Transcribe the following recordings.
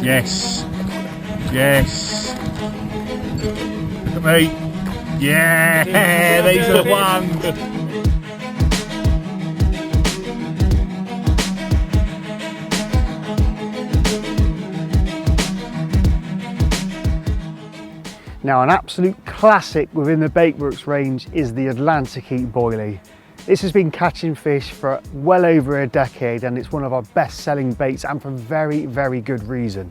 Yes. Yes. Look at me. Yeah, these are the ones. Now, an absolute classic within the Baitworks range is the Atlantic Heat boilie. This has been catching fish for well over a decade, and it's one of our best selling baits, and for very, very good reason.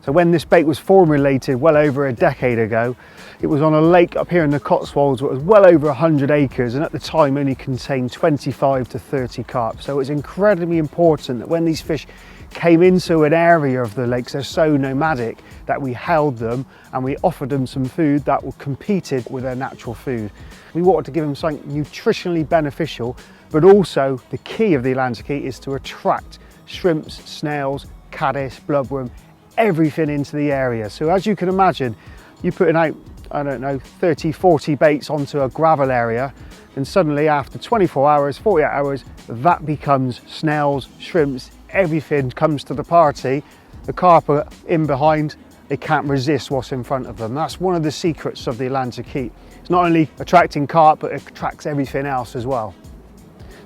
So when this bait was formulated well over a decade ago, it was on a lake up here in the Cotswolds that was well over 100 acres, and at the time only contained 25 to 30 carp. So it's incredibly important that when these fish came into an area of the lakes, they're so nomadic, that we held them and we offered them some food that competed with their natural food. We wanted to give them something nutritionally beneficial, but also the key of the Atlantic Heat is to attract shrimps, snails, caddis, bloodworm, everything into the area. So as you can imagine, you're putting out, I don't know, 30, 40 baits onto a gravel area, and suddenly after 24 hours, 48 hours, that becomes snails, shrimps, everything comes to the party. The carp are in behind, they can't resist what's in front of them. That's one of the secrets of the Atlantic Heat. It's not only attracting carp, but it attracts everything else as well.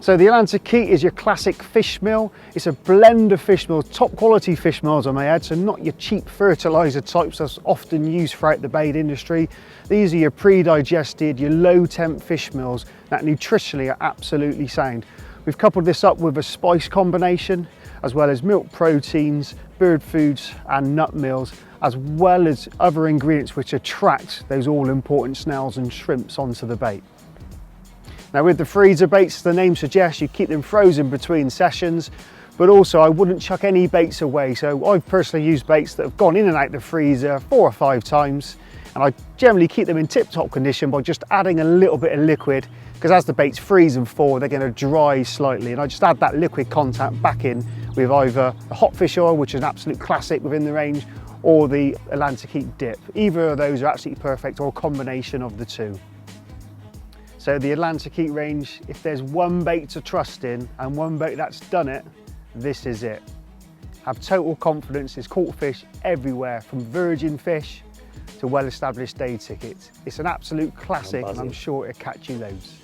So the Atlantic Heat is your classic fish meal. It's a blend of fish meals, top quality fish meals I may add, so not your cheap fertiliser types that's often used throughout the bait industry. These are your pre-digested, your low temp fish meals that nutritionally are absolutely sound. We've coupled this up with a spice combination, as well as milk proteins, bird foods and nut meals, as well as other ingredients which attract those all important snails and shrimps onto the bait. Now with the freezer baits, the name suggests you keep them frozen between sessions, but also I wouldn't chuck any baits away. So I've personally used baits that have gone in and out the freezer 4 or 5 times, and I generally keep them in tip-top condition by just adding a little bit of liquid, because as the baits freeze and thaw, they're going to dry slightly, and I just add that liquid contact back in with either the hot fish oil, which is an absolute classic within the range, or the Atlantic Heat dip. Either of those are absolutely perfect, or a combination of the two. So the Atlantic Heat range, if there's one bait to trust in and one bait that's done it, this is it. Have total confidence, there's caught fish everywhere, from virgin fish to well-established day tickets. It's an absolute classic, and I'm sure it'll catch you loads.